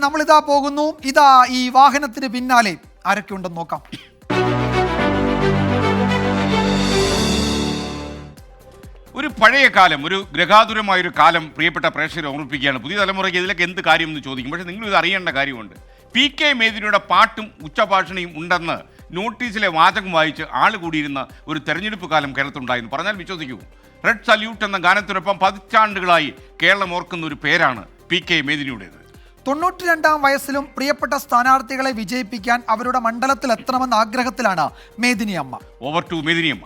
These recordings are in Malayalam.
നമ്മളിതാ പോകുന്നു. ഇതാ ഈ വാഹനത്തിന് പിന്നാലെ ആരൊക്കെ ഉണ്ടെന്ന് നോക്കാം. ഒരു പഴയ കാലം, ഒരു ഗ്രഹാതുരമായൊരു കാലം പ്രിയപ്പെട്ട പ്രേക്ഷകരെ ഓർമ്മിപ്പിക്കുകയാണ്. പുതിയ തലമുറയ്ക്ക് ഇതിലൊക്കെ എന്ത് കാര്യം എന്ന് ചോദിക്കും. പക്ഷേ നിങ്ങൾ ഇത് അറിയേണ്ട കാര്യമുണ്ട്. PK മേദിനിയുടെ പാട്ടും ഉച്ചഭാഷണിയും ഉണ്ടെന്ന് നോട്ടീസിലെ വാചകം വായിച്ച് ആൾ കൂടിയിരുന്ന ഒരു തെരഞ്ഞെടുപ്പ് കാലം കേരളത്തിലുണ്ടായിരുന്നു. പറഞ്ഞാൽ വിശ്വസിക്കൂ. റെഡ് സല്യൂട്ട് എന്ന ഗാനത്തിനൊപ്പം പതിറ്റാണ്ടുകളായി കേരളം ഓർക്കുന്ന ഒരു പേരാണ് PK മേദിനിയുടേത്. 92-ാം വയസ്സിലും പ്രിയപ്പെട്ട സ്ഥാനാർത്ഥികളെ വിജയിപ്പിക്കാൻ അവരുടെ മണ്ഡലത്തിൽ എത്തണമെന്ന ആഗ്രഹത്തിലാണ് മേദിനി അമ്മ. ഓവർ ടു മേദിനി അമ്മ.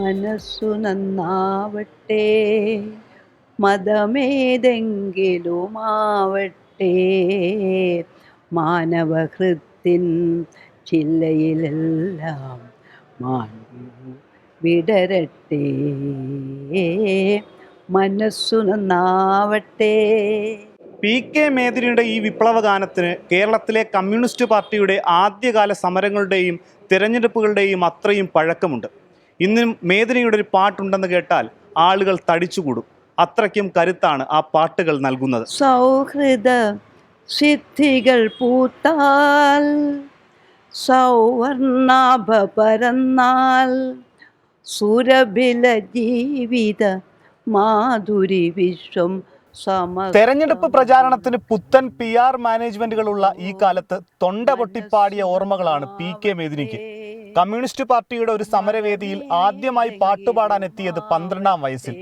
മനസ്സു നന്നാവട്ടെ, മതമേതെങ്കിലുമാവട്ടെ, മാനവഹൃത്തിൻ ചില്ലയിലെല്ലാം മാഞ്ഞു വിടരട്ടെ, മനസ്സു നന്നാവട്ടെ. PK മേദിനിയുടെ ഈ വിപ്ലവ ഗാനത്തിന് കേരളത്തിലെ കമ്മ്യൂണിസ്റ്റ് പാർട്ടിയുടെ ആദ്യകാല സമരങ്ങളുടെയും തിരഞ്ഞെടുപ്പുകളുടെയും അത്രയും പഴക്കമുണ്ട്. ഇന്നും മേദിനിയുടെ ഒരു പാട്ടുണ്ടെന്ന് കേട്ടാൽ ആളുകൾ തടിച്ചുകൂടും. അത്രയ്ക്കും കരുത്താണ് ആ പാട്ടുകൾ നൽകുന്നത്. സൗഹൃദ സിദ്ധികൾ പൂത്താൽ, സൗവർണാഭ പരന്നാൽ, സുരഭില ജീവിത മാധുരി വിശ്വം. തെരഞ്ഞെടുപ്പ് പ്രചാരണത്തിന് പുത്തൻ PR മാനേജ്മെന്റുകളുള്ള ഈ കാലത്ത് തൊണ്ട പൊട്ടിപ്പാടിയ ഓർമ്മകളാണ് PK മേദിനിക്ക്. കമ്മ്യൂണിസ്റ്റ് പാർട്ടിയുടെ ഒരു സമരവേദിയിൽ ആദ്യമായി പാട്ടുപാടാൻ എത്തിയത് 12-ാം വയസ്സിൽ.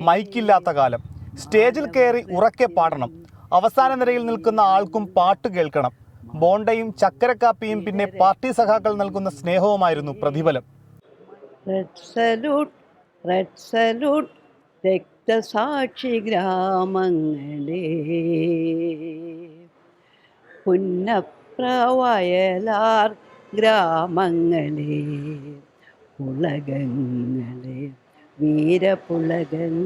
മൈക്കില്ലാത്ത കാലം. സ്റ്റേജിൽ കയറി ഉറക്കെ പാടണം. അവസാന നിരയിൽ നിൽക്കുന്ന ആൾക്കും പാട്ട് കേൾക്കണം. ബോണ്ടയും ചക്കരക്കാപ്പിയും പിന്നെ പാർട്ടി സഖാക്കൾ നൽകുന്ന സ്നേഹവുമായിരുന്നു പ്രതിഫലം. റെഡ് സല്യൂട്ട്, റെഡ് സല്യൂട്ട്, രക്തസാക്ഷി ഗ്രാമങ്ങളെ, പുന്നപ്രവയലാർ ഗ്രാമങ്ങളെ, പുളകങ്ങളെ, വീരപുളകങ്ങളെ.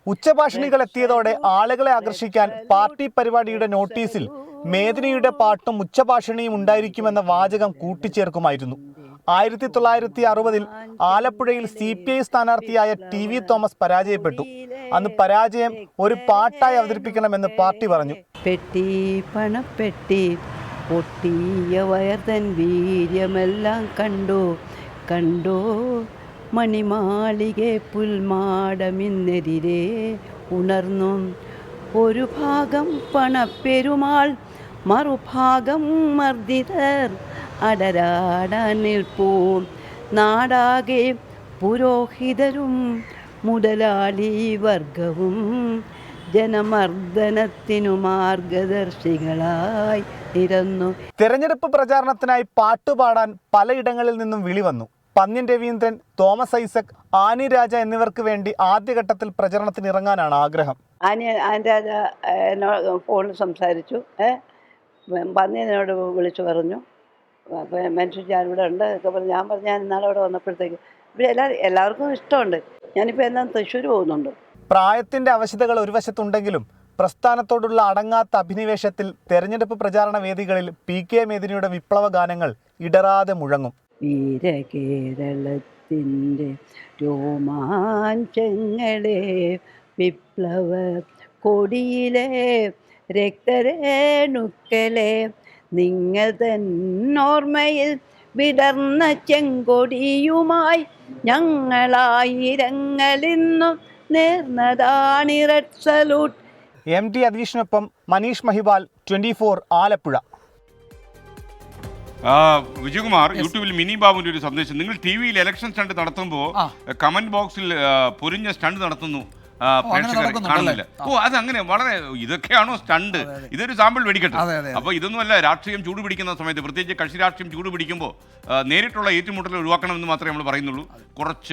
ഉച്ചഭാഷണികൾ എത്തിയതോടെ ആളുകളെ ആകർഷിക്കാൻ പാർട്ടി പരിപാടിയുടെ നോട്ടീസിൽ മേദിനിയുടെ പാട്ടും ഉച്ചഭാഷണിയും ഉണ്ടായിരിക്കുമെന്ന വാചകം കൂട്ടിച്ചേർക്കുമായിരുന്നു. 1960-ൽ ആലപ്പുഴയിൽ CPI സ്ഥാനാർത്ഥിയായ TV തോമസ് പരാജയപ്പെട്ടു. അന്ന് പരാജയം ഒരു പാട്ടായി അവതരിപ്പിക്കണമെന്ന് പാർട്ടി പറഞ്ഞു. പെട്ടി പണപ്പെട്ടി പൊട്ടിയ വയർതൻ വീര്യമെല്ലാം കണ്ടോ കണ്ടോ, മണിമാളികെ പുൽമാടമിന്നെതിരെ ഉണർന്നു. ഒരു ഭാഗം പണപ്പെരുമാൾ, മറുഭാഗം മർദ്ദിതർ അടരാടാൻ നിൽപ്പൂ. നാടാകെ പുരോഹിതരും മുതലാളി വർഗവും ജനമർദ്ദനത്തിനു മാർഗദർശികളായി നിരന്നു. തെരഞ്ഞെടുപ്പ് പ്രചാരണത്തിനായി പാട്ടുപാടാൻ പലയിടങ്ങളിൽ നിന്നും വിളി വന്നു. പന്ന്യൻ രവീന്ദ്രൻ, തോമസ് ഐസക്, ആനി രാജ എന്നിവർക്ക് വേണ്ടി ആദ്യഘട്ടത്തിൽ പ്രചരണത്തിന് ഇറങ്ങാനാണ് ആഗ്രഹം. ആനി രാജ എന്നോട് ഫോണിൽ സംസാരിച്ചു. പന്ന്യനോട് വിളിച്ചു പറഞ്ഞു, മനുഷ്യൻ ഞാനിവിടെ ഉണ്ട് ഒക്കെ പറഞ്ഞു. ഞാൻ പറഞ്ഞു ഞാൻ ഇന്നാളെ ഇവിടെ വന്നപ്പോഴത്തേക്ക് ഇവിടെ എല്ലാവർക്കും ഇഷ്ടമുണ്ട്. ഞാനിപ്പോൾ എന്നാ തൃശ്ശൂർ പോകുന്നുണ്ട്. പ്രായത്തിന്റെ അവശതകൾ ഒരു വശത്തുണ്ടെങ്കിലും പ്രസ്ഥാനത്തോടുള്ള അടങ്ങാത്ത അഭിനിവേശത്തിൽ തെരഞ്ഞെടുപ്പ് പ്രചാരണ വേദികളിൽ PK മേദിനിയുടെ വിപ്ലവ ഗാനങ്ങൾ ഇടറാതെ മുഴങ്ങും. വീരകേരളത്തിൻ്റെ രോമാഞ്ചങ്ങളെ, വിപ്ലവ കൊടിയിലെ രക്തരേണുക്കളെ, നിങ്ങൾ തന്നോർമ്മയിൽ വിടർന്ന ചെങ്കൊടിയുമായി ഞങ്ങളായിരങ്ങളിന്നും നേർന്നതാണ് റെഡ് സല്യൂട്ട്. MT അധീഷിനൊപ്പം മനീഷ് മഹിബാൽ, 24 ആലപ്പുഴ. വിജയകുമാർ, യൂട്യൂബിൽ മിനി ബാബുവിന്റെ ഒരു സന്ദേശം. നിങ്ങൾ TV-യിൽ ഇലക്ഷൻ സ്റ്റണ്ട് നടത്തുമ്പോൾ കമന്റ് ബോക്സിൽ പൊരിഞ്ഞ സ്റ്റണ്ട് നടത്തുന്നു, പ്രേക്ഷകർ കാണുന്നില്ല. അതങ്ങനെ വളരെ ഇതൊക്കെയാണോ സ്റ്റണ്ട്? ഇതൊരു സാമ്പിൾ വെടിക്കട്ടെ. അപ്പോൾ ഇതൊന്നുമല്ല. രാഷ്ട്രീയം ചൂടുപിടിക്കുന്ന സമയത്ത്, പ്രത്യേകിച്ച് കക്ഷി രാഷ്ട്രീയം ചൂടുപിടിക്കുമ്പോൾ നേരിട്ടുള്ള ഏറ്റുമുട്ടൽ ഒഴിവാക്കണമെന്ന് മാത്രമേ നമ്മൾ പറയുന്നുള്ളൂ. കുറച്ച്